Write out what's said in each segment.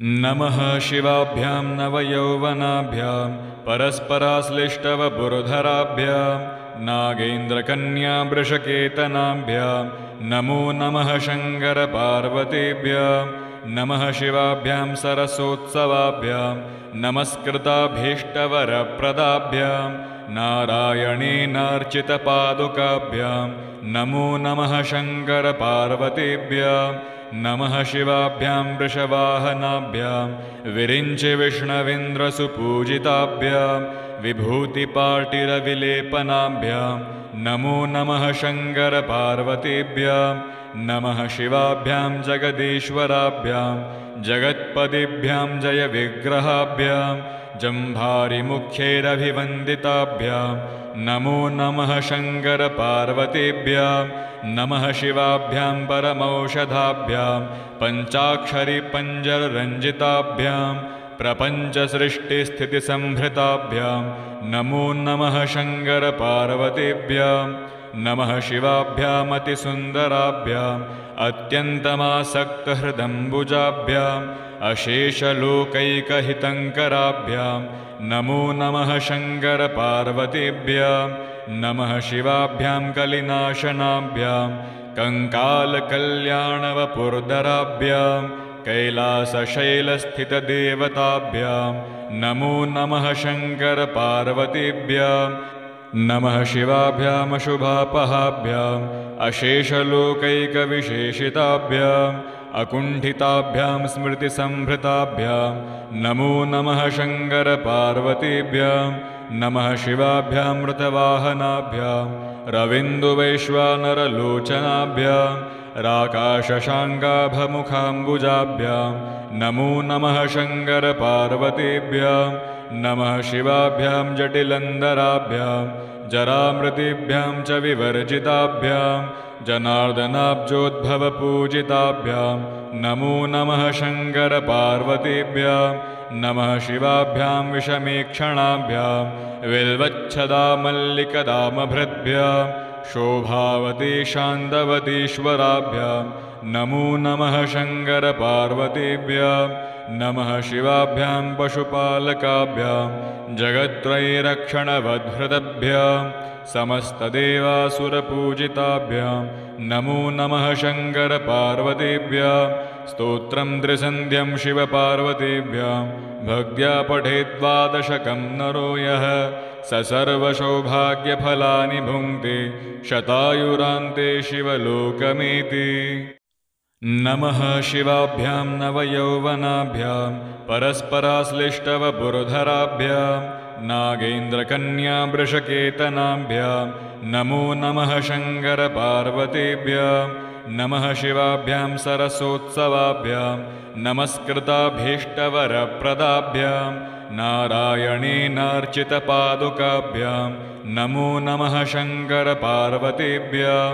नमः शिवाभ्यां नवयौवनाभ्यां परस्पराश्लिष्टवपुरधराभ्यां नागेन्द्रकन्यावृषकेतनाभ्यां नमो नमः शङ्करपार्वतीभ्यां नमः शिवाभ्यां सरसोत्सवाभ्यां नमस्कृताभीष्टवरप्रदाभ्यां नारायणेनार्चितपादुकाभ्यां नमो नमः शङ्करपार्वतीभ्यां नमः शिवाभ्यां वृषवाहनाभ्यां विरिञ्चिविष्णवेन्द्रसुपूजिताभ्यां विभूतिपाटिरविलेपनाभ्यां नमो नमः शङ्करपार्वतीभ्यां नमः शिवाभ्यां जगदीश्वराभ्यां जगत्पदिभ्यां जयविग्रहाभ्यां जम्भारिमुख्यैरभिवन्दिताभ्यां नमो नमः शङ्करपार्वतीभ्यां नमः शिवाभ्यां परमौषधाभ्यां पञ्चाक्षरिपञ्जररञ्जिताभ्यां प्रपञ्चसृष्टिस्थितिसंहृताभ्यां नमो नमः शङ्करपार्वतीभ्यां नमः शिवाभ्यामतिसुन्दराभ्याम् अत्यन्तमासक्तहृदम्बुजाभ्याम् अशेषलोकैकहितङ्कराभ्यां नमो नमः शङ्करपार्वतीभ्यां नमः शिवाभ्यां कलिनाशनाभ्यां कङ्कालकल्याणवपुरधराभ्यां कैलासशैलस्थितदेवताभ्यां नमो नमः शङ्करपार्वतीभ्यां नमः शिवाभ्यामशुभापहाभ्याम् अशेषलोकैकविशेषिताभ्याम् अकुण्ठिताभ्यां स्मृतिसंभृताभ्यां नमो नमः शङ्करपार्वतीभ्यां नमः शिवाभ्यां मृतवाहनाभ्यां रविन्दुवैश्वानरलोचनाभ्यां राकाशशाङ्गाभमुखाम्बुजाभ्यां नमो नमः शङ्करपार्वतीभ्यां नमः शिवाभ्यां जटिलन्दराभ्यां जरामृतिभ्यां च विवर्जिताभ्यां जनार्दनाब्जोद्भवपूजिताभ्यां नमो नमः शङ्करपार्वतीभ्यां नमः शिवाभ्यां विषमीक्षणाभ्यां विल्वच्छदामल्लिकदामभृद्भ्यां शोभावती शान्तवतीश्वराभ्यां नमो नमः शङ्करपार्वतीभ्यां नमः शिवाभ्यां पशुपालकाभ्यां जगत्त्रयीरक्षणवद्भृतभ्यां समस्तदेवासुरपूजिताभ्यां नमो नमः शङ्करपार्वतीभ्यां स्तोत्रं त्रिसन्ध्यं शिवपार्वतीभ्यां भक्त्या पठेद्वादशकं नरो यः स सर्वसौभाग्यफलानि भुङ्क्ते शतायुरान्ते शिवलोकमेति नमः शिवाभ्यां नवयौवनाभ्यां परस्पराश्लिष्टवपुरधराभ्यां नागेन्द्रकन्यावृषकेतनाभ्यां नमो नमः शङ्करपार्वतीभ्यां नमः शिवाभ्यां सरसोत्सवाभ्यां नमस्कृताभीष्टवरप्रदाभ्यां नारायणेनार्चितपादुकाभ्यां नमो नमः शङ्करपार्वतीभ्यां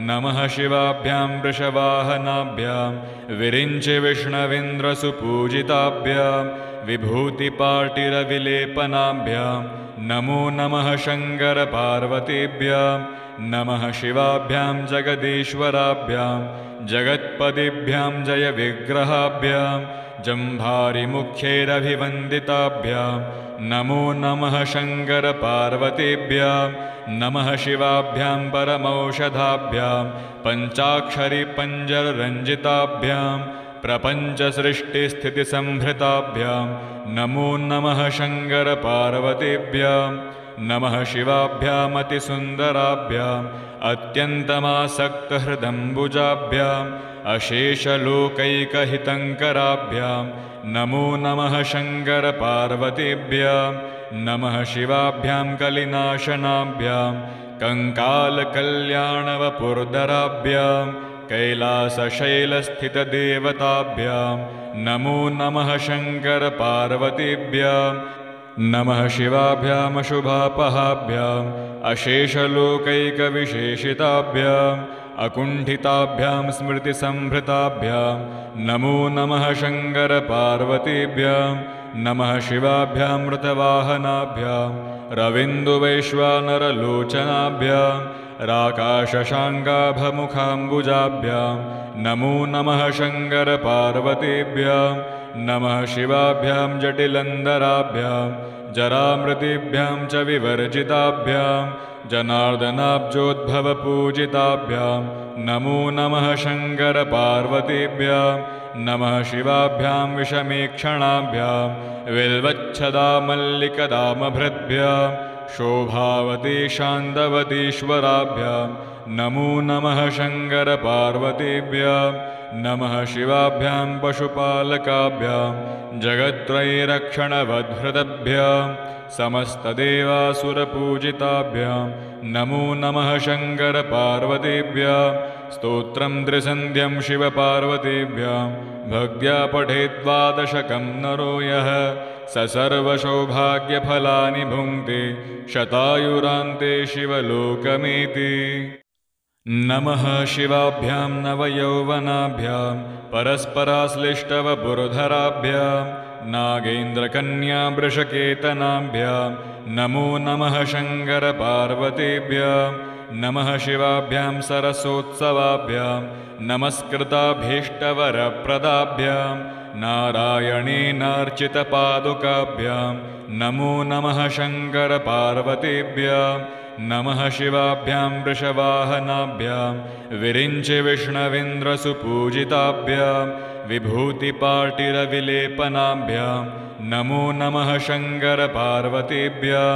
नमः शिवाभ्यां वृषवाहनाभ्यां विरिञ्चिविष्णवेन्द्रसुपूजिताभ्यां विभूतिपाटिरविलेपनाभ्यां नमो नमः शङ्करपार्वतीभ्यां नमः शिवाभ्यां जगदीश्वराभ्यां जगत्पदिभ्यां जयविग्रहाभ्यां जम्भारिमुख्यैरभिवन्दिताभ्यां नमो नमः शङ्करपार्वतीभ्यां नमः शिवाभ्यां परमौषधाभ्यां पञ्चाक्षरिपञ्जररञ्जिताभ्यां प्रपञ्चसृष्टिस्थितिसंहृताभ्यां नमो नमः शङ्करपार्वतीभ्यां नमः शिवाभ्यामतिसुन्दराभ्याम् अत्यन्तमासक्तहृदम्बुजाभ्याम् अशेषलोकैकहितङ्कराभ्यां नमो नमः शङ्करपार्वतीभ्यां नमः शिवाभ्यां कलिनाशनाभ्यां कङ्कालकल्याणवपुरधराभ्यां कैलासशैलस्थितदेवताभ्यां नमो नमः शङ्करपार्वतीभ्यां नमः शिवाभ्यामशुभापहाभ्याम् अशेषलोकैकविशेषिताभ्याम् अकुण्ठिताभ्यां स्मृतिसंभृताभ्यां नमो नमः शङ्करपार्वतीभ्यां नमः शिवाभ्यां मृतवाहनाभ्यां रविन्दुवैश्वानरलोचनाभ्यां राकाशशाङ्गाभमुखाम्बुजाभ्यां नमो नमः शङ्करपार्वतीभ्यां नमः शिवाभ्यां जटिलन्दराभ्यां जरामृतिभ्यां च विवर्जिताभ्यां जनार्दनाब्जोद्भवपूजिताभ्यां नमो नमः शङ्करपार्वतीभ्यां नमः शिवाभ्यां विषमीक्षणाभ्यां विल्वच्छदामल्लिकदामभृद्भ्यां शोभावती शान्तवतीश्वराभ्यां नमो नमः शङ्करपार्वतीभ्यां नमः शिवाभ्यां पशुपालकाभ्यां जगत्त्रयीरक्षणवद्भृतभ्यां समस्तदेवासुरपूजिताभ्यां नमो नमः शङ्करपार्वतीभ्यां स्तोत्रं त्रिसन्ध्यं शिवपार्वतीभ्यां भक्त्या पठेद्वादशकं नरो यः स सर्वसौभाग्यफलानि भुङ्क्ते शतायुरान्ते शिवलोकमेति। नमः शिवाभ्यां नवयौवनाभ्यां परस्पराश्लिष्टवपुर्धराभ्यां नागेन्द्रकन्यावृषकेतनाभ्यां नमो नमः शङ्करपार्वतीभ्यां नमः शिवाभ्यां सरसोत्सवाभ्यां नमस्कृताभीष्टवरप्रदाभ्यां नारायणेनार्चितपादुकाभ्यां नमो नमः शङ्करपार्वतीभ्यां नमः शिवाभ्यां वृषवाहनाभ्यां विरिञ्चिविष्णवेन्द्रसुपूजिताभ्यां विभूतिपाटिरविलेपनाभ्यां नमो नमः शङ्करपार्वतीभ्यां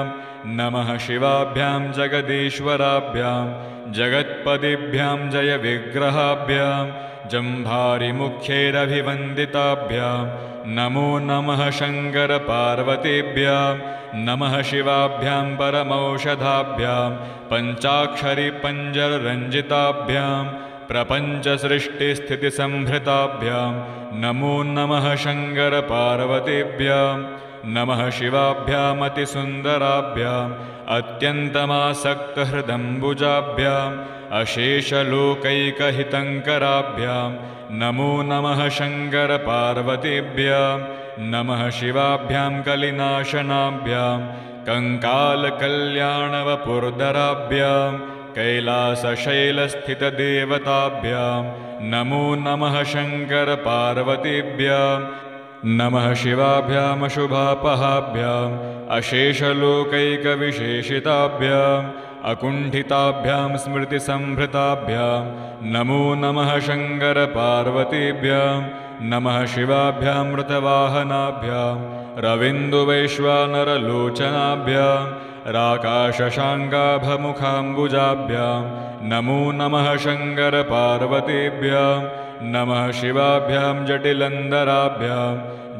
नमः शिवाभ्यां जगदीश्वराभ्यां जगत्पदिभ्यां जयविग्रहाभ्यां जम्भारिमुख्यैरभिवन्दिताभ्यां नमो नमः शङ्करपार्वतीभ्यां नमः शिवाभ्यां परमौषधाभ्यां पञ्चाक्षरिपञ्जररञ्जिताभ्यां प्रपञ्चसृष्टिस्थितिसंहृताभ्यां नमो नमः शङ्करपार्वतीभ्यां नमः शिवाभ्यामतिसुन्दराभ्याम् अत्यन्तमासक्तहृदम्बुजाभ्याम् अशेषलोकैकहितङ्कराभ्यां नमो नमः शङ्करपार्वतीभ्यां नमः शिवाभ्यां कलिनाशनाभ्यां कङ्कालकल्याणवपुर्धराभ्यां कैलासशैलस्थितदेवताभ्यां नमो नमः शङ्करपार्वतीभ्यां नमः शिवाभ्यामशुभापहाभ्याम् अशेषलोकैकविशेषिताभ्याम् अकुण्ठिताभ्यां स्मृतिसंभृताभ्यां नमो नमः शङ्करपार्वतीभ्यां नमः शिवाभ्यां मृतवाहनाभ्यां रविन्दुवैश्वानरलोचनाभ्यां राकाशशाङ्गाभमुखाम्बुजाभ्यां नमो नमः शङ्करपार्वतीभ्यां नमः शिवाभ्यां जटिलन्दराभ्यां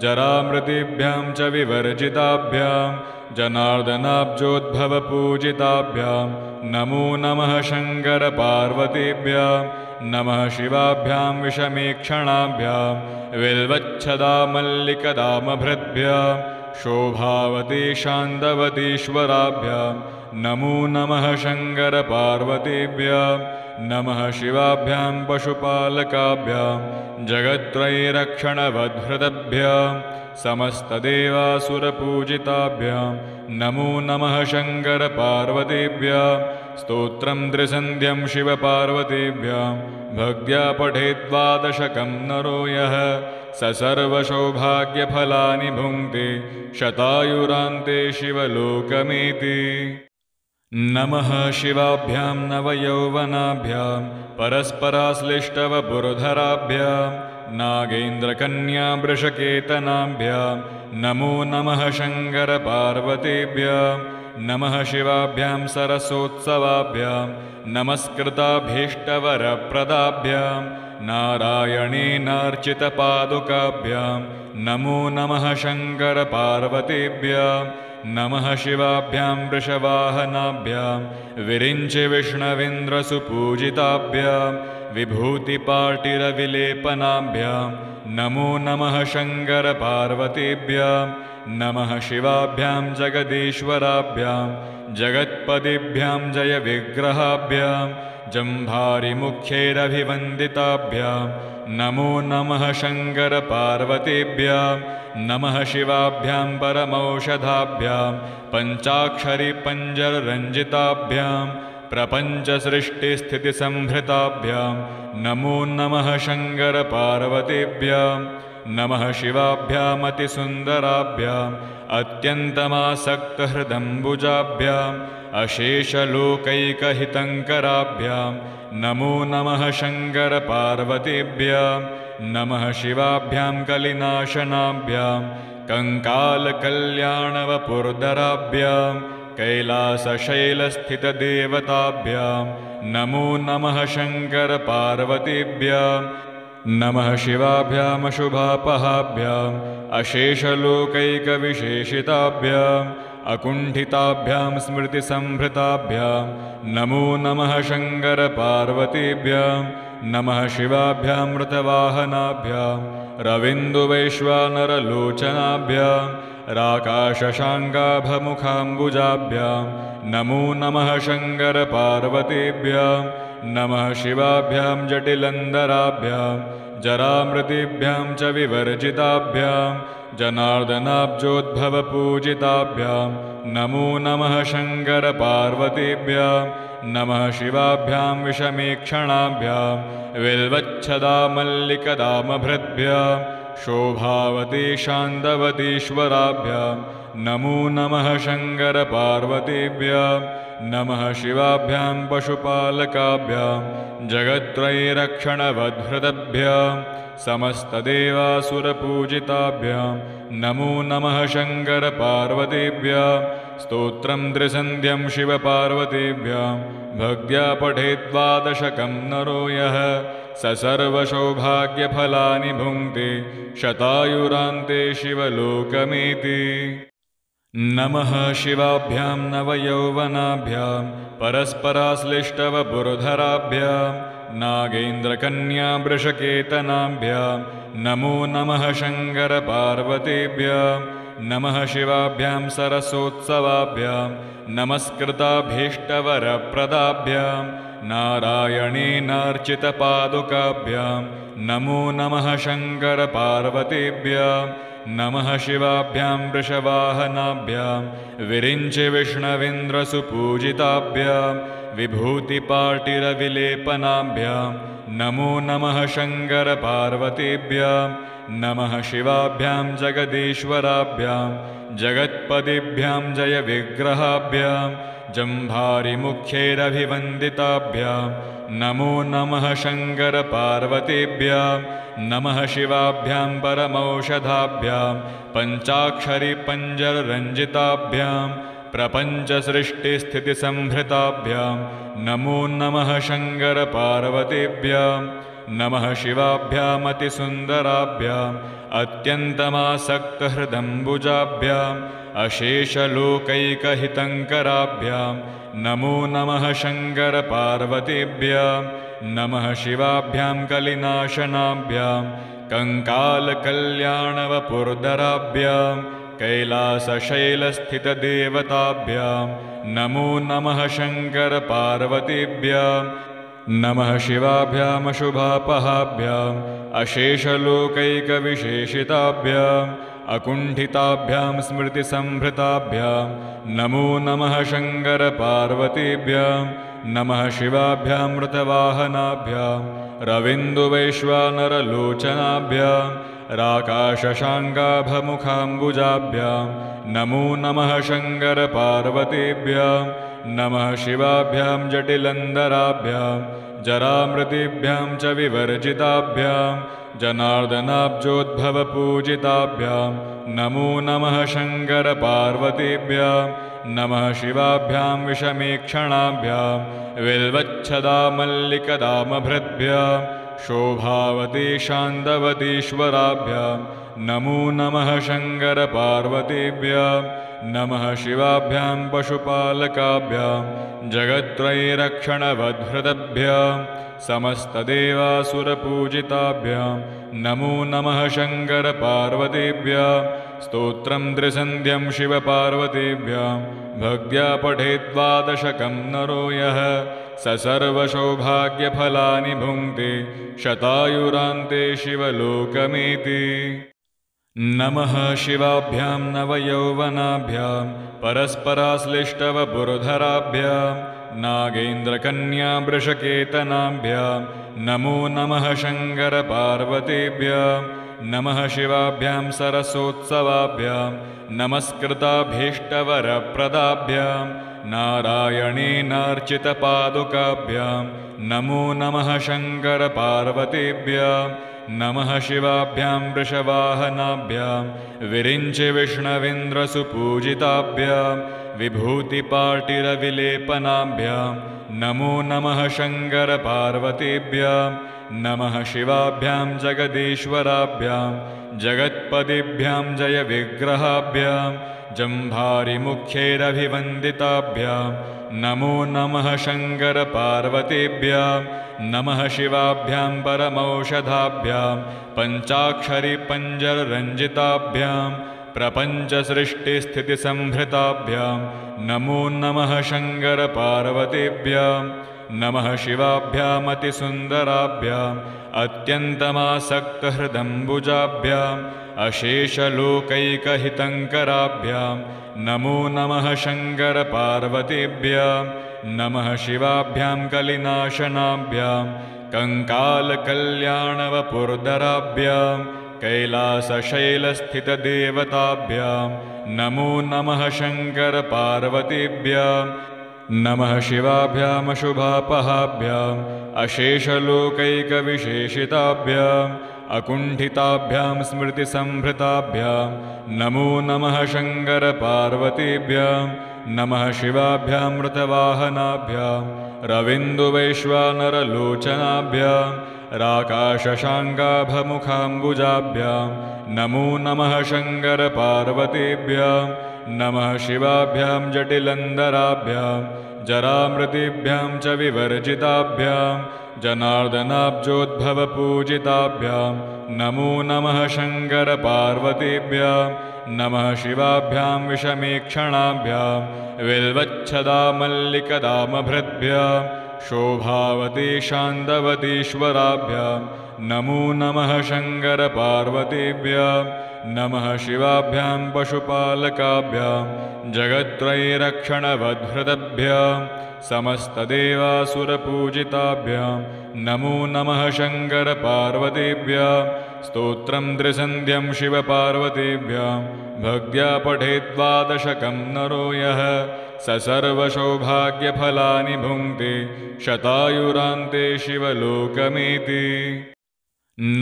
जरामृतिभ्यां च विवर्जिताभ्यां जनार्दनाब्जोद्भवपूजिताभ्यां नमो नमः शङ्करपार्वतीभ्यां नमः शिवाभ्यां विषमीक्षणाभ्यां विल्वच्छदामल्लिकदामभृद्भ्यां शोभावती शान्तवतीश्वराभ्यां नमो नमः शङ्करपार्वतीभ्यां नमः शिवाभ्यां पशुपालकाभ्यां जगत्त्रयीरक्षणवद्भृतभ्यां समस्तदेवासुरपूजिताभ्यां नमो नमः शङ्करपार्वतीभ्यां स्तोत्रं त्रिसन्ध्यं शिवपार्वतीभ्यां भक्त्या पठेद्वादशकं नरो यः स सर्वसौभाग्यफलानि भुङ्क्ते शतायुरान्ते शिवलोकमेति। नमः शिवाभ्यां नवयौवनाभ्यां परस्पराश्लिष्टवपुर्धराभ्यां नागेन्द्रकन्यावृषकेतनाभ्यां नमो नमः शङ्करपार्वतीभ्यां नमः शिवाभ्यां सरसोत्सवाभ्यां नमस्कृताभीष्टवरप्रदाभ्यां नारायणेनार्चितपादुकाभ्यां नमो नमः शङ्करपार्वतीभ्यां नमः शिवाभ्यां वृषवाहनाभ्यां विरिञ्चिविष्णवेन्द्रसुपूजिताभ्यां विभूतिपाटिरविलेपनाभ्यां नमो नमः शङ्करपार्वतीभ्यां नमः शिवाभ्यां जगदीश्वराभ्यां जगत्पदिभ्यां जयविग्रहाभ्यां जम्भारिमुख्यैरभिवन्दिताभ्यां नमो नमः शङ्करपार्वतीभ्यां नमः शिवाभ्यां परमौषधाभ्यां पञ्चाक्षरिपञ्जररञ्जिताभ्यां प्रपञ्चसृष्टिस्थितिसंहृताभ्यां नमो नमः शङ्करपार्वतीभ्यां नमः शिवाभ्यामतिसुन्दराभ्याम् अत्यन्तमासक्तहृदम्बुजाभ्याम् अशेषलोकैकहितङ्कराभ्यां नमो नमः शङ्करपार्वतीभ्यां नमः शिवाभ्यां कलिनाशनाभ्यां कङ्कालकल्याणवपुर्धराभ्यां कैलासशैलस्थितदेवताभ्यां नमो नमः शङ्करपार्वतीभ्यां नमः शिवाभ्यामशुभापहाभ्याम् अशेषलोकैकविशेषिताभ्याम् अकुण्ठिताभ्यां स्मृतिसंभृताभ्यां नमो नमः शङ्करपार्वतीभ्यां नमः शिवाभ्यामृतवाहनाभ्यां रविन्दुवैश्वानरलोचनाभ्यां राकाशशाङ्गाभमुखाम्बुजाभ्यां नमो नमः शङ्करपार्वतीभ्यां नमः शिवाभ्यां जटिलन्दराभ्यां जरामृतिभ्यां च विवर्जिताभ्यां जनार्दनाब्जोद्भवपूजिताभ्यां नमो नमः शङ्करपार्वतीभ्यां नमः शिवाभ्यां विषमेक्षणाभ्यां विल्वच्छदामल्लिकदामभृद्भ्यां शोभावती शान्तवतीश्वराभ्यां नमो नमः शङ्करपार्वतीभ्यां नमः शिवाभ्यां पशुपालकाभ्यां जगत्त्रयीरक्षणवद्भृतभ्यां समस्तदेवासुरपूजिताभ्यां नमो नमः शङ्करपार्वतीभ्यां स्तोत्रं त्रिसन्ध्यं शिवपार्वतीभ्यां भक्त्या पठेद्वादशकं नरो यः स सर्वसौभाग्यफलानि भुङ्क्ते शतायुरान्ते शिवलोकमेति नमः शिवाभ्यां नवयौवनाभ्यां परस्पराश्लिष्टवपुर्धराभ्यां नागेन्द्रकन्यावृषकेतनाभ्यां नमो नमः शङ्करपार्वतीभ्यां नमः शिवाभ्यां सरसोत्सवाभ्यां नमस्कृताभीष्टवरप्रदाभ्यां नारायणेनार्चितपादुकाभ्यां नमो नमः शङ्करपार्वतीभ्यां नमः शिवाभ्यां वृषवाहनाभ्यां विरिञ्चिविष्णवेन्द्रसुपूजिताभ्यां विभूतिपाटिरविलेपनाभ्यां नमो नमः शङ्करपार्वतीभ्यां नमः शिवाभ्यां जगदीश्वराभ्यां जगत्पदिभ्यां जयविग्रहाभ्यां जम्भारिमुख्यैरभिवन्दिताभ्यां नमो नमः शङ्करपार्वतीभ्यां नमः शिवाभ्यां परमौषधाभ्यां पञ्चाक्षरिपञ्जररञ्जिताभ्यां प्रपञ्चसृष्टिस्थितिसंहृताभ्यां नमो नमः शङ्करपार्वतीभ्यां नमः शिवाभ्यामतिसुन्दराभ्याम् अत्यन्तमासक्तहृदम्बुजाभ्याम् अशेषलोकैकहितङ्कराभ्यां नमो नमः शङ्करपार्वतीभ्यां नमः शिवाभ्यां कलिनाशनाभ्यां कङ्कालकल्याणवपुर्धराभ्यां कैलासशैलस्थितदेवताभ्यां नमो नमः शङ्करपार्वतीभ्यां नमः शिवाभ्यामशुभापहाभ्याम् अशेषलोकैकविशेषिताभ्याम् अकुण्ठिताभ्यां स्मृतिसंभृताभ्यां नमो नमः शङ्करपार्वतीभ्यां नमः शिवाभ्यामृतवाहनाभ्यां रविन्दुवैश्वानरलोचनाभ्यां राकाशशाङ्गाभमुखाम्बुजाभ्यां नमो नमः शङ्करपार्वतीभ्यां नमः शिवाभ्यां जटिलन्दराभ्यां जरामृतिभ्यां च विवर्जिताभ्यां जनार्दनाब्जोद्भवपूजिताभ्यां नमो नमः शङ्करपार्वतीभ्यां नमः शिवाभ्यां विषमेक्षणाभ्यां विल्वच्छदामल्लिकदामभृद्भ्यां शोभावती शान्तवतीश्वराभ्यां नमो नमः शङ्करपार्वतीभ्यां नमः शिवाभ्यां पशुपालकाभ्यां जगत्त्रयीरक्षणवद्भृतभ्यां समस्तदेवासुरपूजिताभ्यां नमो नमः शङ्करपार्वतीभ्यां स्तोत्रं त्रिसन्ध्यं शिवपार्वतीभ्यां भक्त्या पठेद्वादशकं नरो यः स सर्वसौभाग्यफलानि भुङ्क्ते शतायुरान्ते शिवलोकमेति नमः शिवाभ्यां नवयौवनाभ्यां परस्पराश्लिष्टवपुर्धराभ्यां नागेन्द्रकन्यावृषकेतनाभ्यां नमो नमः शङ्करपार्वतीभ्यां नमः शिवाभ्यां सरसोत्सवाभ्यां नमस्कृताभीष्टवरप्रदाभ्यां नारायणेनार्चितपादुकाभ्यां नमो नमः शङ्करपार्वतीभ्यां नमः शिवाभ्यां वृषवाहनाभ्यां विरिञ्चिविष्णवेन्द्रसुपूजिताभ्यां विभूतिपाटिरविलेपनाभ्यां नमो नमः शङ्करपार्वतीभ्यां नमः शिवाभ्यां जगदीश्वराभ्यां जगत्पदिभ्यां जयविग्रहाभ्यां जम्भारिमुख्यैरभिवन्दिताभ्यां नमो नमः शङ्करपार्वतीभ्यां नमः शिवाभ्यां परमौषधाभ्यां पञ्चाक्षरिपञ्जररञ्जिताभ्यां प्रपञ्चसृष्टिस्थितिसंहृताभ्यां नमो नमः शङ्करपार्वतीभ्यां नमः शिवाभ्यामतिसुन्दराभ्याम् अत्यन्तमासक्तहृदम्बुजाभ्याम् अशेषलोकैकहितङ्कराभ्यां नमो नमः शङ्करपार्वतीभ्यां नमः शिवाभ्यां कलिनाशनाभ्यां कङ्कालकल्याणवपुर्धराभ्यां कैलासशैलस्थितदेवताभ्यां नमो नमः शङ्करपार्वतीभ्यां नमः शिवाभ्यामशुभापहाभ्याम् अशेषलोकैकविशेषिताभ्याम् अकुण्ठिताभ्यां स्मृतिसंभृताभ्यां नमो नमः शङ्करपार्वतीभ्यां नमः शिवाभ्यां मृतवाहनाभ्यां रविन्दुवैश्वानरलोचनाभ्यां राकाशशाङ्गाभमुखाम्बुजाभ्यां नमो नमः शङ्करपार्वतीभ्यां नमः शिवाभ्यां जटिलन्दराभ्यां जरामृतिभ्यां च विवर्जिताभ्यां जनार्दनाब्जोद्भवपूजिताभ्यां नमो नमः शङ्करपार्वतीभ्यां नमः शिवाभ्यां विषमीक्षणाभ्यां विल्वच्छदामल्लिकदामभृद्भ्यां शोभावती शान्तवतीश्वराभ्यां नमो नमः शङ्करपार्वतीभ्यां नमः शिवाभ्यां पशुपालकाभ्यां जगत्त्रयीरक्षणवद्भृतभ्यां समस्तदेवासुरपूजिताभ्यां नमो नमः शङ्करपार्वतीभ्यां स्तोत्रं त्रिसन्ध्यं शिवपार्वतीभ्यां भक्त्या पठेद्वादशकं नरो यः स सर्वसौभाग्यफलानि भुङ्क्ते शतायुरान्ते शिवलोकमेति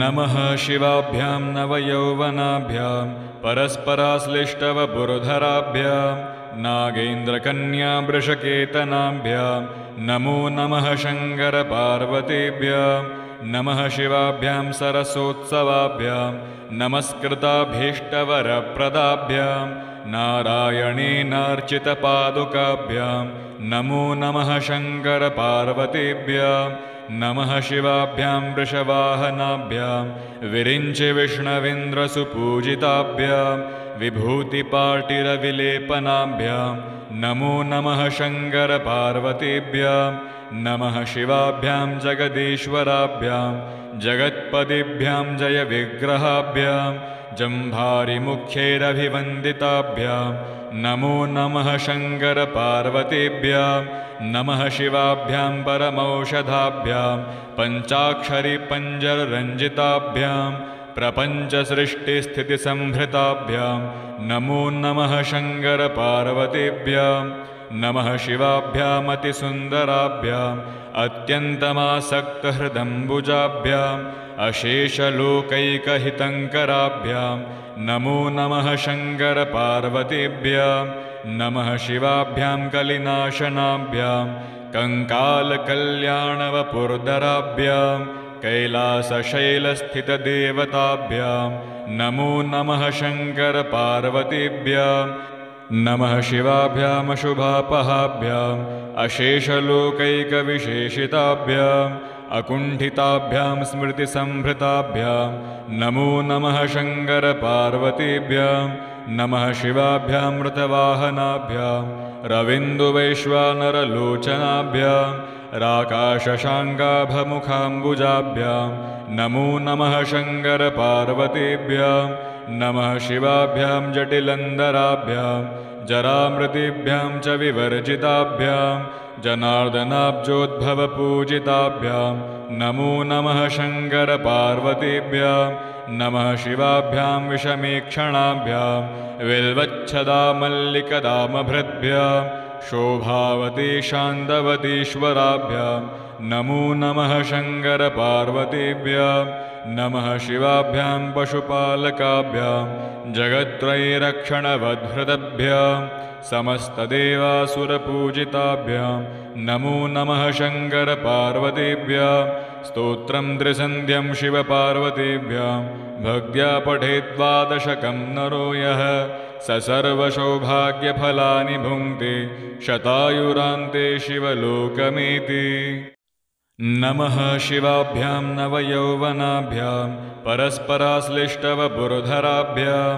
नमः शिवाभ्यां नवयौवनाभ्यां परस्पराश्लिष्टवपुर्धराभ्यां नागेन्द्रकन्यावृषकेतनाभ्यां नमो नमः शङ्करपार्वतीभ्यां नमः शिवाभ्यां सरसोत्सवाभ्यां नमस्कृताभीष्टवरप्रदाभ्यां नारायणेनार्चितपादुकाभ्यां नमो नमः शङ्करपार्वतीभ्यां नमः शिवाभ्यां वृषवाहनाभ्यां विरिञ्चिविष्णवेन्द्रसुपूजिताभ्यां विभूतिपाटिरविलेपनाभ्यां नमो नमः शङ्करपार्वतीभ्यां नमः शिवाभ्यां जगदीश्वराभ्यां जगत्पदिभ्यां जयविग्रहाभ्यां जम्भारिमुख्यैरभिवन्दिताभ्यां नमो नमः शङ्करपार्वतीभ्यां नमः शिवाभ्यां परमौषधाभ्यां पञ्चाक्षरिपञ्जररञ्जिताभ्यां प्रपञ्चसृष्टिस्थितिसंहृताभ्यां नमो नमः शङ्करपार्वतीभ्यां नमः शिवाभ्यामतिसुन्दराभ्याम् अत्यन्तमासक्तहृदम्बुजाभ्याम् अशेषलोकैकहितङ्कराभ्यां नमो नमः शङ्करपार्वतीभ्यां नमः शिवाभ्यां कलिनाशनाभ्यां कङ्कालकल्याणवपुर्धराभ्यां कैलासशैलस्थितदेवताभ्यां नमो नमः शङ्करपार्वतीभ्यां नमः शिवाभ्यामशुभापहाभ्याम् अशेषलोकैकविशेषिताभ्याम् अकुण्ठिताभ्यां स्मृतिसंभृताभ्यां नमो नमः शङ्करपार्वतीभ्यां नमः शिवाभ्यां मृतवाहनाभ्यां रविन्दुवैश्वानरलोचनाभ्यां राकाशशाङ्गाभमुखाम्बुजाभ्यां नमो नमः शङ्करपार्वतीभ्यां नमः शिवाभ्यां जटिलन्दराभ्यां जरामृतिभ्यां च विवर्जिताभ्यां जनार्दनाब्जोद्भवपूजिताभ्यां नमो नमः शङ्करपार्वतीभ्यां नमः शिवाभ्यां विषमीक्षणाभ्यां विल्वच्छदामल्लिकदामभृद्भ्यां शोभावती शान्तवतीश्वराभ्यां नमो नमः शङ्करपार्वतीभ्यां नमः शिवाभ्यां पशुपालकाभ्यां जगत्त्रयीरक्षणवद्भृतभ्यां समस्तदेवासुरपूजिताभ्यां नमो नमः शङ्करपार्वतीभ्यां स्तोत्रं त्रिसन्ध्यं शिवपार्वतीभ्यां भक्त्या पठेद्वादशकं नरो यः स सर्वसौभाग्यफलानि भुङ्क्ते शतायुरान्ते शिवलोकमेति। नमः शिवाभ्यां नवयौवनाभ्यां परस्पराश्लिष्टवपुर्धराभ्यां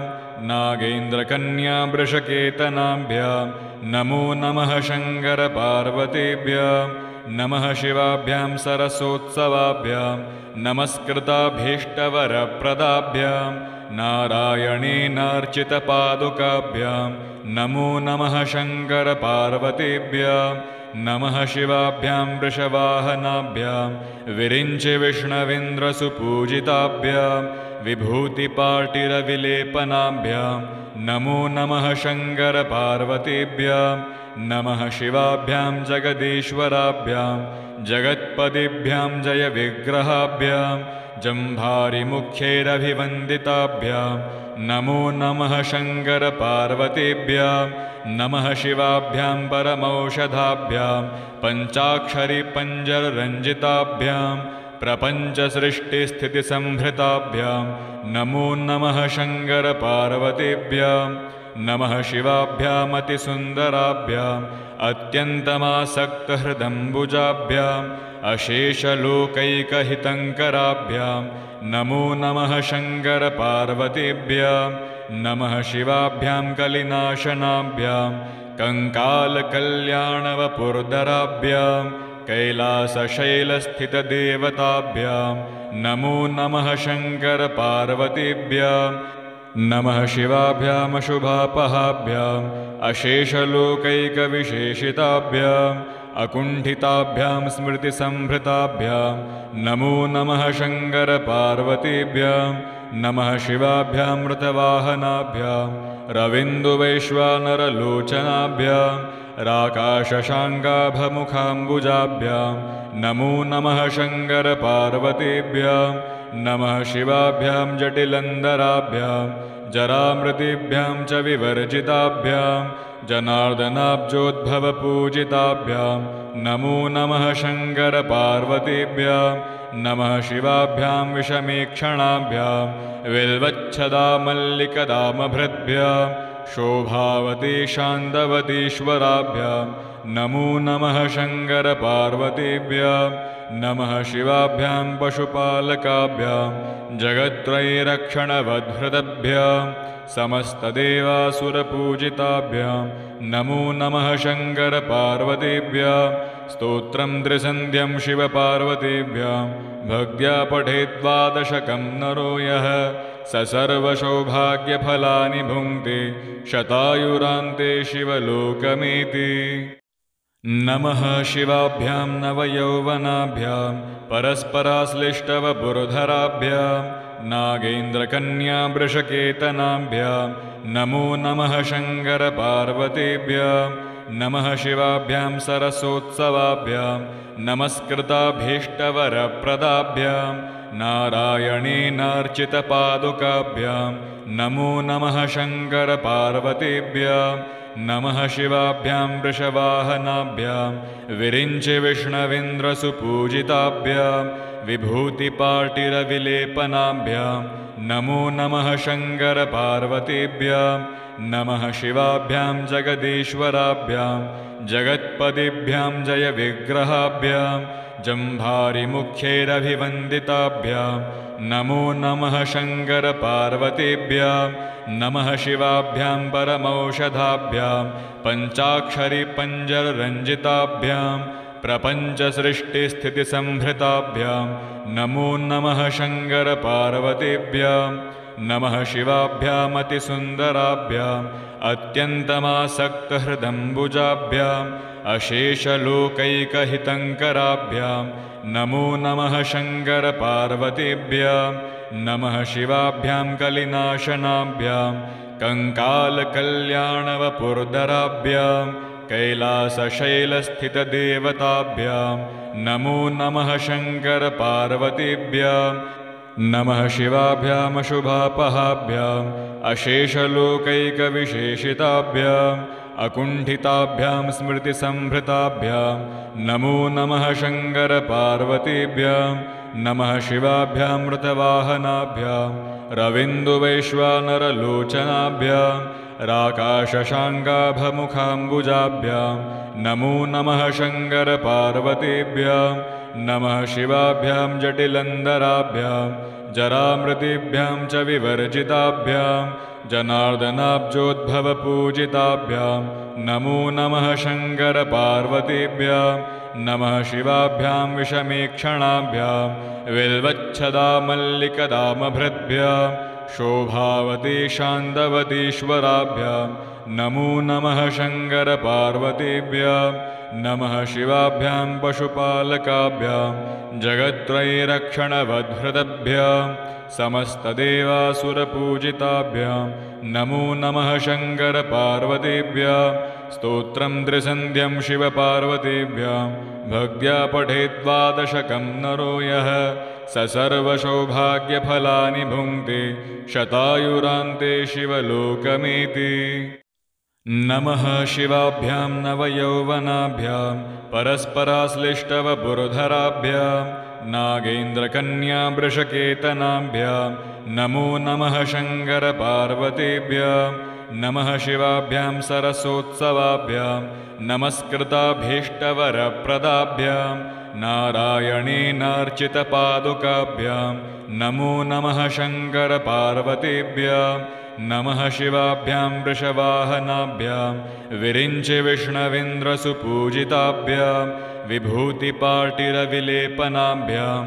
नागेन्द्रकन्यावृषकेतनाभ्यां नमो नमः शङ्करपार्वतीभ्यां नमः शिवाभ्यां सरसोत्सवाभ्यां नमस्कृताभीष्टवरप्रदाभ्यां नारायणेनार्चितपादुकाभ्यां नमो नमः शङ्करपार्वतीभ्यां नमः शिवाभ्यां वृषवाहनाभ्यां विरिञ्चिविष्णवेन्द्रसुपूजिताभ्यां विभूतिपाटिरविलेपनाभ्यां नमो नमः शङ्करपार्वतीभ्यां नमः शिवाभ्यां जगदीश्वराभ्यां जगत्पदिभ्यां जयविग्रहाभ्यां जम्भारिमुख्यैरभिवन्दिताभ्यां नमो नमः शङ्करपार्वतीभ्यां नमः शिवाभ्यां परमौषधाभ्यां पञ्चाक्षरिपञ्जररञ्जिताभ्यां प्रपञ्चसृष्टिस्थितिसंहृताभ्यां नमो नमः शङ्करपार्वतीभ्यां नमः शिवाभ्यामतिसुन्दराभ्याम् अत्यन्तमासक्तहृदम्बुजाभ्याम् अशेषलोकैकहितङ्कराभ्यां नमो नमः शङ्करपार्वतीभ्यां नमः शिवाभ्यां कलिनाशनाभ्यां कङ्कालकल्याणवपुर्धराभ्यां कैलासशैलस्थितदेवताभ्यां नमो नमः शङ्करपार्वतीभ्यां नमः शिवाभ्यामशुभापहाभ्याम् अशेषलोकैकविशेषिताभ्याम् अकुण्ठिताभ्यां स्मृतिसंभृताभ्यां नमो नमः शङ्करपार्वतीभ्यां नमः शिवाभ्यां मृतवाहनाभ्यां रविन्दुवैश्वानरलोचनाभ्यां राकाशशाङ्गाभमुखाम्बुजाभ्यां नमो नमः शङ्करपार्वतीभ्यां नमः शिवाभ्यां जटिलन्दराभ्यां जरामृतिभ्यां च विवर्जिताभ्यां जनार्दनाब्जोद्भवपूजिताभ्यां नमो नमः शङ्करपार्वतीभ्यां नमः शिवाभ्यां विषमीक्षणाभ्यां विल्वच्छदामल्लिकदामभृद्भ्यां शोभावती शान्तवतीश्वराभ्यां नमो नमः शङ्करपार्वतीभ्यां नमः शिवाभ्यां पशुपालकाभ्यां जगत्त्रयीरक्षणवद्भृतभ्यां समस्तदेवासुरपूजिताभ्यां नमो नमः शङ्करपार्वतीभ्यां स्तोत्रं त्रिसन्ध्यं शिवपार्वतीभ्यां भक्त्या पठेद्वादशकं नरो यः स सर्वसौभाग्यफलानि भुङ्क्ते शतायुरान्ते शिवलोकमेति। नमः शिवाभ्यां नवयौवनाभ्यां परस्पराश्लिष्टवपुर्धराभ्यां नागेन्द्रकन्यावृषकेतनाभ्यां नमो नमः शङ्करपार्वतीभ्यां नमः शिवाभ्यां सरसोत्सवाभ्यां नमस्कृताभीष्टवरप्रदाभ्यां नारायणेनार्चितपादुकाभ्यां नमो नमः शङ्करपार्वतीभ्यां नमः शिवाभ्यां वृषवाहनाभ्यां विरिञ्चिविष्णवेन्द्रसुपूजिताभ्यां विभूतिपाटिरविलेपनाभ्यां नमो नमः शङ्करपार्वतीभ्यां नमः शिवाभ्यां जगदीश्वराभ्यां जगत्पदिभ्यां जयविग्रहाभ्यां जम्भारिमुख्यैरभिवन्दिताभ्यां नमो नमः शङ्करपार्वतीभ्यां नमः शिवाभ्यां परमौषधाभ्यां पञ्चाक्षरिपञ्जररञ्जिताभ्यां प्रपञ्चसृष्टिस्थितिसंहृताभ्यां नमो नमः शङ्करपार्वतीभ्यां नमः शिवाभ्यामतिसुन्दराभ्याम् अत्यन्तमासक्तहृदम्बुजाभ्याम् अशेषलोकैकहितङ्कराभ्यां नमो नमः शङ्करपार्वतीभ्यां नमः शिवाभ्यां कलिनाशनाभ्यां कङ्कालकल्याणवपुर्धराभ्यां कैलासशैलस्थितदेवताभ्यां नमो नमः शङ्करपार्वतीभ्यां नमः शिवाभ्यामशुभापहाभ्याम् अशेषलोकैकविशेषिताभ्याम् अकुण्ठिताभ्यां स्मृतिसम्भृताभ्यां नमो नमः शङ्करपार्वतीभ्यां नमः शिवाभ्यामृतवाहनाभ्यां रविन्दुवैश्वानरलोचनाभ्यां राकाशशाङ्गाभमुखाम्बुजाभ्यां नमो नमः शङ्करपार्वतीभ्यां नमः शिवाभ्यां जटिलन्दराभ्यां जरामृतिभ्यां च विवर्जिताभ्यां जनार्दनाब्जोद्भवपूजिताभ्यां नमो नमः शङ्करपार्वतीभ्यां नमः शिवाभ्यां विषमेक्षणाभ्यां विल्वच्छदामल्लिकदामभृद्भ्यां शोभावती शान्तवतीश्वराभ्यां नमो नमः शङ्करपार्वतीभ्यां नमः शिवाभ्यां पशुपालकाभ्यां जगत्त्रयीरक्षणवद्भृतभ्यां समस्तदेवासुरपूजिताभ्यां नमो नमः शङ्करपार्वतीभ्यां स्तोत्रं त्रिसन्ध्यं शिवपार्वतीभ्यां भक्त्या पठेद्वादशकं नरो यः स सर्वसौभाग्यफलानि भुङ्क्ते शतायुरान्ते शिवलोकमेति नमः शिवाभ्यां नवयौवनाभ्यां परस्पराश्लिष्टवपुर्धराभ्यां नागेन्द्रकन्यावृषकेतनाभ्यां नमो नमः शङ्करपार्वतीभ्यां नमः शिवाभ्यां सरसोत्सवाभ्यां नमस्कृताभीष्टवरप्रदाभ्यां नारायणेनार्चितपादुकाभ्यां नमो नमः शङ्करपार्वतीभ्यां नमः शिवाभ्यां वृषवाहनाभ्यां विरिञ्चिविष्णवेन्द्रसुपूजिताभ्यां विभूतिपाटिरविलेपनाभ्यां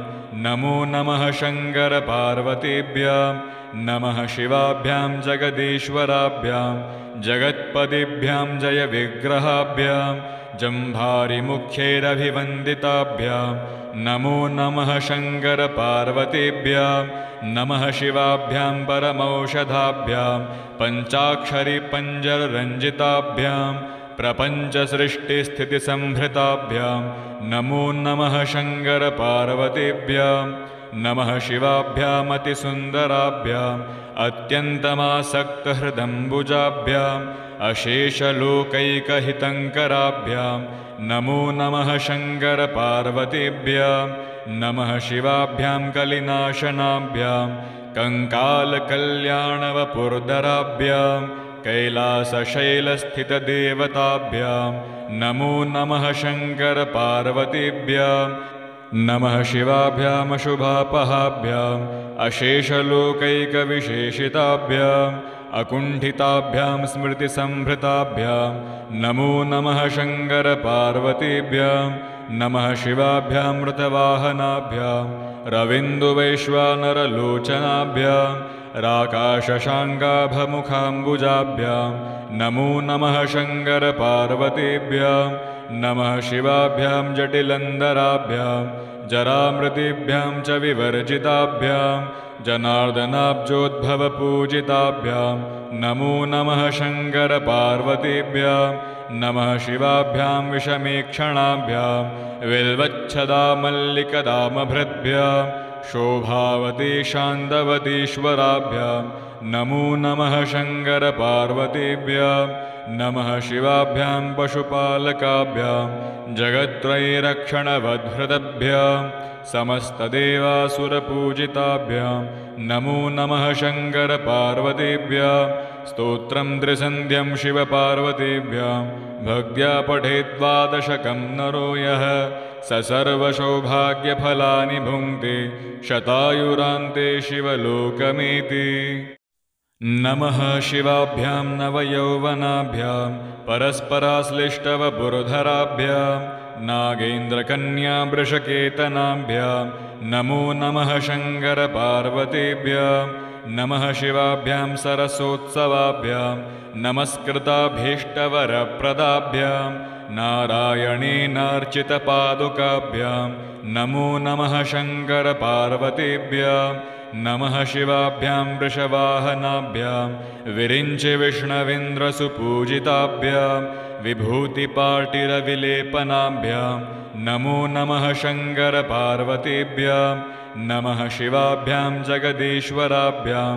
नमो नमः शङ्करपार्वतीभ्यां नमः शिवाभ्यां जगदीश्वराभ्यां जगत्पदिभ्यां जयविग्रहाभ्यां जम्भारिमुख्यैरभिवन्दिताभ्यां नमो नमः शङ्करपार्वतीभ्यां नमः शिवाभ्यां परमौषधाभ्यां पञ्चाक्षरिपञ्जररञ्जिताभ्यां प्रपञ्चसृष्टिस्थितिसंभृताभ्यां नमो नमः शङ्करपार्वतीभ्यां नमः शिवाभ्यामतिसुन्दराभ्याम् अत्यन्तमासक्तहृदम्बुजाभ्याम् अशेषलोकैकहितङ्कराभ्यां नमो नमः शङ्करपार्वतीभ्यां नमः शिवाभ्यां कलिनाशनाभ्यां कङ्कालकल्याणवपुर्धराभ्यां कैलासशैलस्थितदेवताभ्यां नमो नमः शङ्करपार्वतीभ्यां नमः शिवाभ्यामशुभापहाभ्याम् अशेषलोकैकविशेषिताभ्याम् अकुण्ठिताभ्यां स्मृतिसम्भृताभ्यां नमो नमः शङ्करपार्वतीभ्यां नमः शिवाभ्यामृतवाहनाभ्यां रविन्दुवैश्वानरलोचनाभ्यां राकाशशाङ्गाभमुखाम्बुजाभ्यां नमो नमः शङ्करपार्वतीभ्यां नमः शिवाभ्यां जटिलन्दराभ्यां जरामृतिभ्यां च विवर्जिताभ्यां जनार्दनाब्जोद्भवपूजिताभ्यां नमो नमः शङ्करपार्वतीभ्यां नमः शिवाभ्यां विषमेक्षणाभ्यां विल्वच्छदामल्लिकदामभृद्भ्यां शोभावती शान्तवतीश्वराभ्यां नमो नमः शङ्करपार्वतीभ्यां नमः शिवाभ्यां पशुपालकाभ्यां जगत्त्रयीरक्षणवद्भृतभ्यां समस्तदेवासुरपूजिताभ्यां नमो नमः शङ्करपार्वतीभ्यां स्तोत्रं त्रिसन्ध्यं शिवपार्वतीभ्यां भक्त्या पठेद्वादशकं नरो यः स सर्वसौभाग्यफलानि भुङ्क्ते शतायुरान्ते शिवलोकमेति नमः शिवाभ्यां नवयौवनाभ्यां परस्पराश्लिष्टवपुर्धराभ्यां नागेन्द्रकन्यावृषकेतनाभ्यां नमो नमः शङ्करपार्वतीभ्यां नमः शिवाभ्यां सरसोत्सवाभ्यां नमस्कृताभीष्टवरप्रदाभ्यां नारायणेनार्चितपादुकाभ्यां नमो नमः शङ्करपार्वतीभ्यां नमः शिवाभ्यां वृषवाहनाभ्यां विरिञ्चिविष्णवेन्द्रसुपूजिताभ्यां विभूतिपाटिरविलेपनाभ्यां नमो नमः शङ्करपार्वतीभ्यां नमः शिवाभ्यां जगदीश्वराभ्यां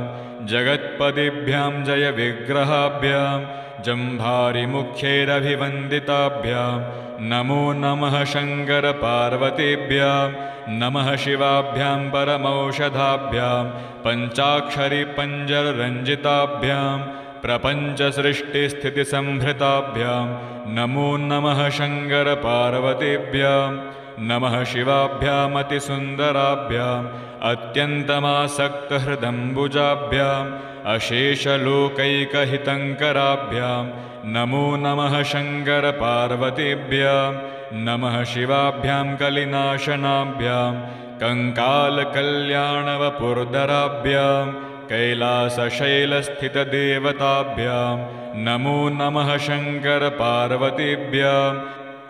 जगत्पदिभ्यां जयविग्रहाभ्यां जम्भारिमुख्यैरभिवन्दिताभ्यां नमो नमः शङ्करपार्वतीभ्यां नमः शिवाभ्यां परमौषधाभ्यां पञ्चाक्षरिपञ्जररञ्जिताभ्यां प्रपञ्चसृष्टिस्थितिसंहृताभ्यां नमो नमः शङ्करपार्वतीभ्यां नमः शिवाभ्यामतिसुन्दराभ्याम् अत्यन्तमासक्तहृदम्बुजाभ्याम् अशेषलोकैकहितङ्कराभ्यां नमो नमः शङ्करपार्वतीभ्यां नमः शिवाभ्यां कलिनाशनाभ्यां कङ्कालकल्याणवपुर्धराभ्यां कैलासशैलस्थितदेवताभ्यां नमो नमः शङ्करपार्वतीभ्यां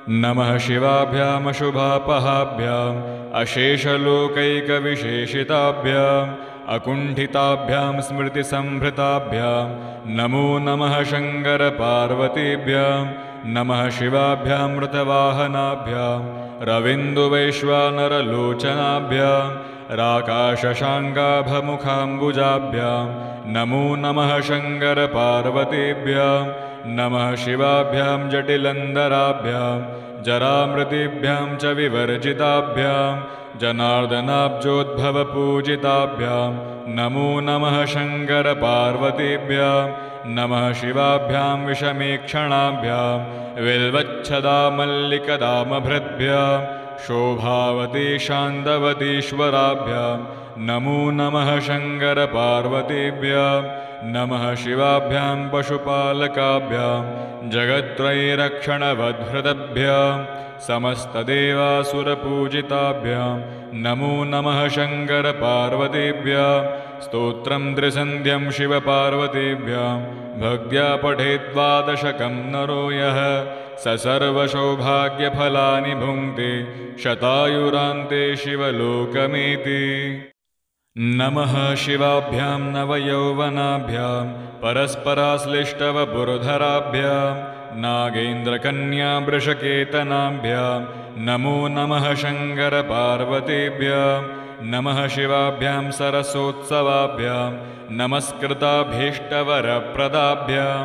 नमः शिवाभ्यामशुभापहाभ्याम् अशेषलोकैकविशेषिताभ्याम् अकुण्ठिताभ्यां स्मृतिसंभृताभ्यां नमो नमः शङ्करपार्वतीभ्यां नमः शिवाभ्यां मृतवाहनाभ्यां रविन्दुवैश्वानरलोचनाभ्यां राकाशशाङ्गाभमुखाम्बुजाभ्यां नमो नमः शङ्करपार्वतीभ्यां नमः शिवाभ्यां जटिलन्दराभ्यां जरामृतिभ्यां च विवर्जिताभ्यां जनार्दनाब्जोद्भवपूजिताभ्यां नमो नमः शङ्करपार्वतीभ्यां नमः शिवाभ्यां विषमीक्षणाभ्यां विल्वच्छदामल्लिकदामभृद्भ्यां शोभावती शान्तवतीश्वराभ्यां नमो नमः शङ्करपार्वतीभ्यां नमः शिवाभ्यां पशुपालकाभ्यां जगत्त्रयीरक्षणवद्भृतभ्यां समस्तदेवासुरपूजिताभ्यां नमो नमः शङ्करपार्वतीभ्यां स्तोत्रं त्रिसन्ध्यं शिवपार्वतीभ्यां भक्त्या पठेद्वादशकं नरो यः स सर्वसौभाग्यफलानि भुङ्क्ते शतायुरान्ते शिवलोकमेति नमः शिवाभ्यां नवयौवनाभ्यां परस्पराश्लिष्टवपुर्धराभ्यां नागेन्द्रकन्यावृषकेतनाभ्यां नमो नमः शङ्करपार्वतीभ्यां नमः शिवाभ्यां सरसोत्सवाभ्यां नमस्कृताभीष्टवरप्रदाभ्यां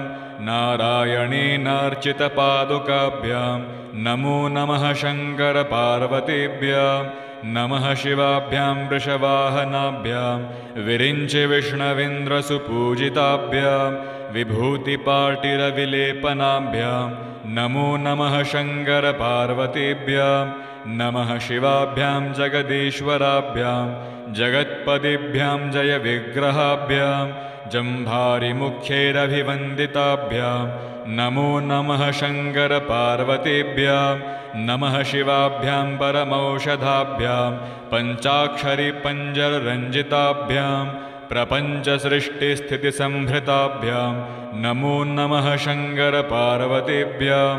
नारायणेनार्चितपादुकाभ्यां नमो नमः शङ्करपार्वतीभ्यां नमः शिवाभ्यां वृषवाहनाभ्यां विरिञ्चिविष्णवेन्द्रसुपूजिताभ्यां विभूतिपाटिरविलेपनाभ्यां नमो नमः शङ्करपार्वतीभ्यां नमः शिवाभ्यां जगदीश्वराभ्यां जगत्पदिभ्यां जयविग्रहाभ्यां जम्भारिमुख्यैरभिवन्दिताभ्यां नमो नमः शङ्करपार्वतीभ्यां नमः शिवाभ्यां परमौषधाभ्यां पञ्चाक्षरिपञ्जररञ्जिताभ्यां प्रपञ्चसृष्टिस्थितिसंहृताभ्यां नमो नमः शङ्करपार्वतीभ्यां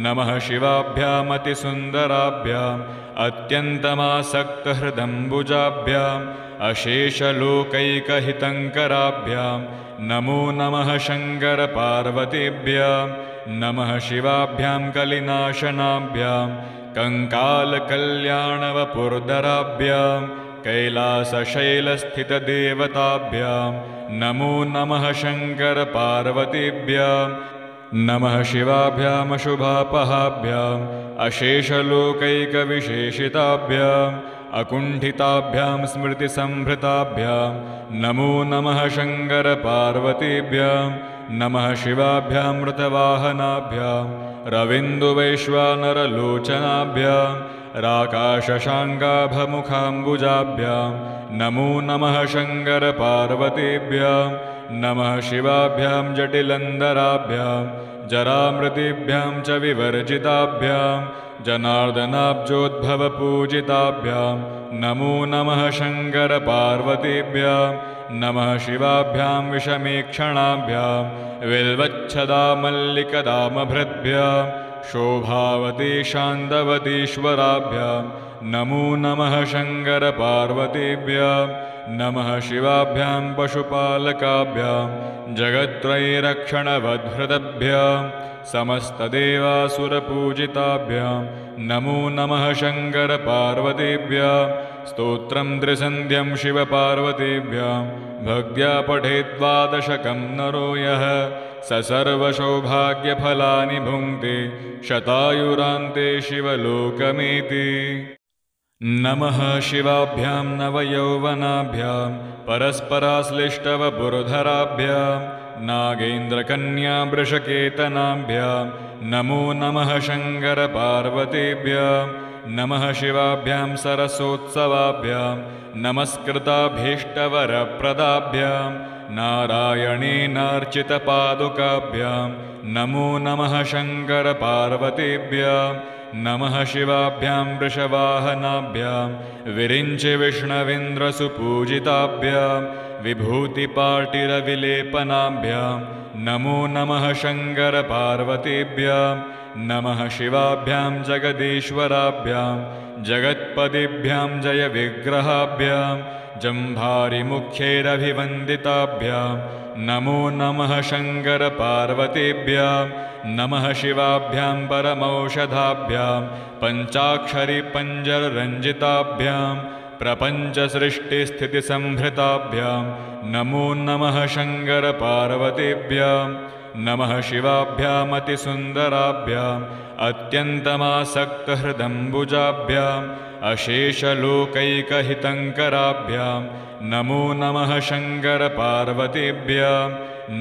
नमः शिवाभ्यामतिसुन्दराभ्याम् अत्यन्तमासक्तहृदम्बुजाभ्याम् अशेषलोकैकहितङ्कराभ्यां नमो नमः शङ्करपार्वतीभ्यां नमः शिवाभ्यां कलिनाशनाभ्यां कङ्कालकल्याणवपुर्धराभ्यां कैलासशैलस्थितदेवताभ्यां नमो नमः शङ्करपार्वतीभ्यां नमः शिवाभ्यामशुभापहाभ्याम् अशेषलोकैकविशेषिताभ्याम् अकुण्ठिताभ्यां स्मृतिसंभृताभ्यां नमो नमः शङ्करपार्वतीभ्यां नमः शिवाभ्यां मृतवाहनाभ्यां रविन्दुवैश्वानरलोचनाभ्यां राकाशशाङ्गाभमुखाम्बुजाभ्यां नमो नमः शङ्करपार्वतीभ्यां नमः शिवाभ्यां जटिलन्दराभ्यां जरामृतिभ्यां च विवर्जिताभ्यां जनार्दनाब्जोद्भवपूजिताभ्यां नमो नमः शङ्करपार्वतीभ्यां नमः शिवाभ्यां विषमीक्षणाभ्यां विल्वच्छदामल्लिकदामभृद्भ्यां शोभावती शान्तवतीश्वराभ्यां नमो नमः शङ्करपार्वतीभ्यां नमः शिवाभ्यां पशुपालकाभ्यां जगत्त्रयीरक्षणवद्भृतभ्यां समस्तदेवासुरपूजिताभ्यां नमो नमः शङ्करपार्वतीभ्यां स्तोत्रं त्रिसन्ध्यं शिवपार्वतीभ्यां भक्त्या पठेद्वादशकं नरो यः स सर्वसौभाग्यफलानि भुङ्क्ते शतायुरान्ते शिवलोकमेति। नमः शिवाभ्यां नवयौवनाभ्यां परस्पराश्लिष्टवपुरधराभ्यां नागेन्द्रकन्यावृषकेतनाभ्यां नमो नमः शङ्करपार्वतीभ्यां नमः शिवाभ्यां सरसोत्सवाभ्यां नमस्कृताभीष्टवरप्रदाभ्यां नारायणेनार्चितपादुकाभ्यां नमो नमः शङ्करपार्वतीभ्यां नमः शिवाभ्यां वृषवाहनाभ्यां विरिञ्चिविष्णवेन्द्रसुपूजिताभ्यां विभूतिपाटिरविलेपनाभ्यां नमो नमः शङ्करपार्वतीभ्यां नमः शिवाभ्यां जगदीश्वराभ्यां जगत्पदिभ्यां जयविग्रहाभ्यां जम्भारिमुख्यैरभिवन्दिताभ्यां नमो नमः शङ्करपार्वतीभ्यां नमः शिवाभ्यां परमौषधाभ्यां पञ्चाक्षरिपञ्जररञ्जिताभ्यां प्रपञ्चसृष्टिस्थितिसंहृताभ्यां नमो नमः शङ्करपार्वतीभ्यां नमः शिवाभ्यामतिसुन्दराभ्याम् अत्यन्तमासक्तहृदम्बुजाभ्याम् अशेषलोकैकहितङ्कराभ्यां नमो नमः शङ्करपार्वतीभ्यां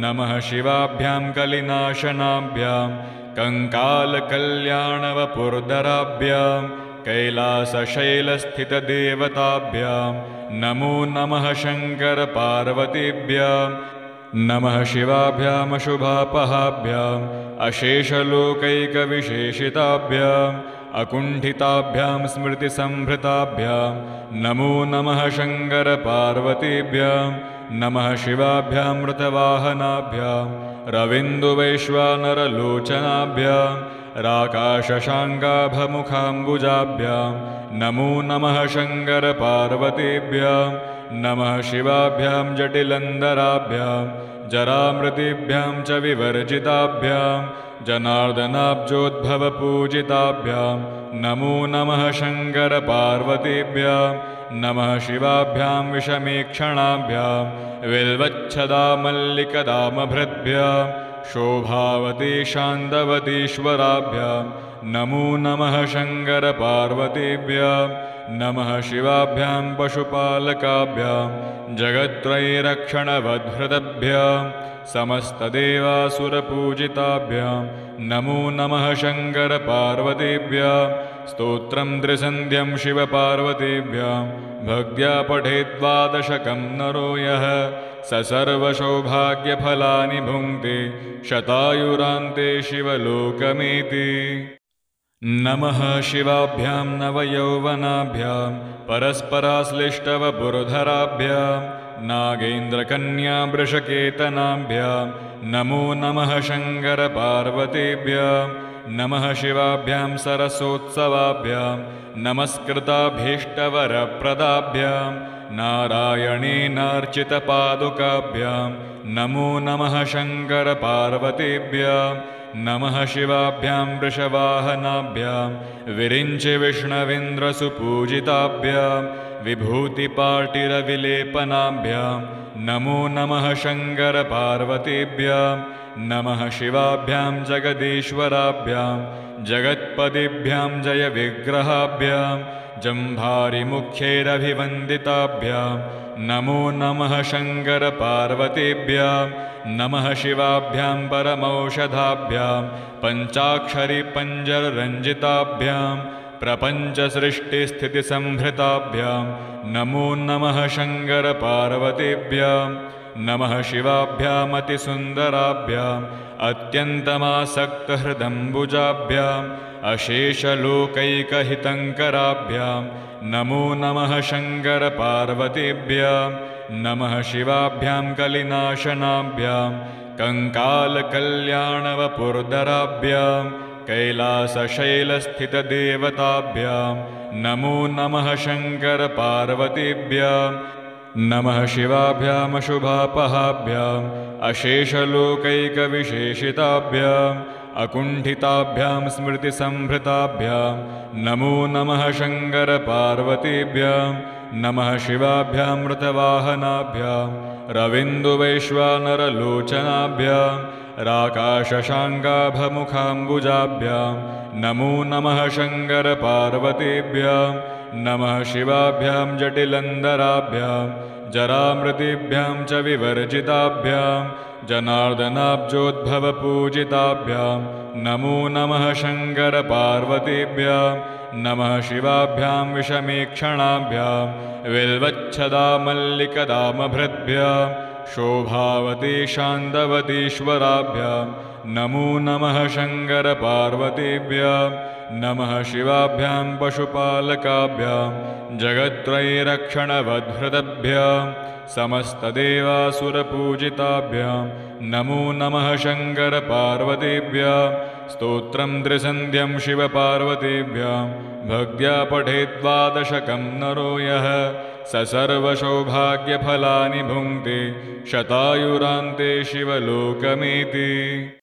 नमः शिवाभ्यां कलिनाशनाभ्यां कङ्कालकल्याणवपुर्धराभ्यां कैलासशैलस्थितदेवताभ्यां नमो नमः शङ्करपार्वतीभ्यां नमः शिवाभ्यामशुभापहाभ्याम् अशेषलोकैकविशेषिताभ्याम् अकुण्ठिताभ्यां स्मृतिसंभृताभ्यां नमो नमः शङ्करपार्वतीभ्यां नमः शिवाभ्यां मृतवाहनाभ्यां रविन्दुवैश्वानरलोचनाभ्यां राकाशशाङ्गाभमुखाम्बुजाभ्यां नमो नमः शङ्करपार्वतीभ्यां नमः शिवाभ्यां जटिलन्दराभ्यां जरामृतिभ्यां च विवर्जिताभ्यां जनार्दनाब्जोद्भवपूजिताभ्यां नमो नमः शङ्करपार्वतीभ्यां नमः शिवाभ्यां विषमीक्षणाभ्यां विल्वच्छदामल्लिकदामभृद्भ्यां शोभावती शान्तवतीश्वराभ्यां नमो नमः शङ्करपार्वतीभ्यां नमः शिवाभ्यां पशुपालकाभ्यां जगत्त्रयीरक्षणवद्भृतभ्यां समस्तदेवासुरपूजिताभ्यां नमो नमः शङ्करपार्वतीभ्यां स्तोत्रं त्रिसन्ध्यं शिवपार्वतीभ्यां भक्त्या पठेद्वादशकं नरो यः स सर्वसौभाग्यफलानि भुङ्क्ते शतायुरान्ते शिवलोकमेति। नमः शिवाभ्यां नवयौवनाभ्यां परस्पराश्लिष्टवपुर्धराभ्यां नागेन्द्रकन्यावृषकेतनाभ्यां नमो नमः शङ्करपार्वतीभ्यां नमः शिवाभ्यां सरसोत्सवाभ्यां नमस्कृताभीष्टवरप्रदाभ्यां नारायणेनार्चितपादुकाभ्यां नमो नमः शङ्करपार्वतीभ्यां नमः शिवाभ्यां वृषवाहनाभ्यां विरिञ्चिविष्णवेन्द्रसुपूजिताभ्यां विभूतिपाटिरविलेपनाभ्यां नमो नमः शङ्करपार्वतीभ्यां नमः शिवाभ्यां जगदीश्वराभ्यां जगत्पदिभ्यां जयविग्रहाभ्यां जम्भारिमुख्यैरभिवन्दिताभ्यां नमो नमः शङ्करपार्वतीभ्यां नमः शिवाभ्यां परमौषधाभ्यां पञ्चाक्षरिपञ्जररञ्जिताभ्यां प्रपञ्चसृष्टिस्थितिसंहृताभ्यां नमो नमः शङ्करपार्वतीभ्यां नमः शिवाभ्यामतिसुन्दराभ्याम् अत्यन्तमासक्तहृदम्बुजाभ्याम् अशेषलोकैकहितङ्कराभ्यां नमो नमः शङ्करपार्वतीभ्यां नमः शिवाभ्यां कलिनाशनाभ्यां कङ्कालकल्याणवपुर्धराभ्यां कैलासशैलस्थितदेवताभ्यां नमो नमः शङ्करपार्वतीभ्यां नमः शिवाभ्यामशुभापहाभ्याम् अशेषलोकैकविशेषिताभ्याम् अकुण्ठिताभ्यां स्मृतिसम्भृताभ्यां नमो नमः शङ्करपार्वतीभ्यां नमः शिवाभ्यामृतवाहनाभ्यां रविन्दुवैश्वानरलोचनाभ्यां राकाशशाङ्गाभमुखाम्बुजाभ्यां नमो नमः शङ्करपार्वतीभ्यां नमः शिवाभ्यां जटिलन्दराभ्यां जरामृतिभ्यां च विवर्जिताभ्यां जनार्दनाब्जोद्भवपूजिताभ्यां नमो नमः शङ्करपार्वतीभ्यां नमः शिवाभ्यां विषमीक्षणाभ्यां विल्वच्छदामल्लिकदामभृद्भ्यां शोभावती शान्तवतीश्वराभ्यां नमो नमः शङ्करपार्वतीभ्यां नमः शिवाभ्यां पशुपालकाभ्यां जगत्त्रयीरक्षणवद्भृतभ्यां समस्तदेवासुरपूजिताभ्यां नमो नमः शङ्करपार्वतीभ्यां स्तोत्रं त्रिसन्ध्यं शिवपार्वतीभ्यां भक्त्या पठेद्वादशकं नरो यः स सर्वसौभाग्यफलानि भुङ्क्ते शतायुरान्ते शिवलोकमेति।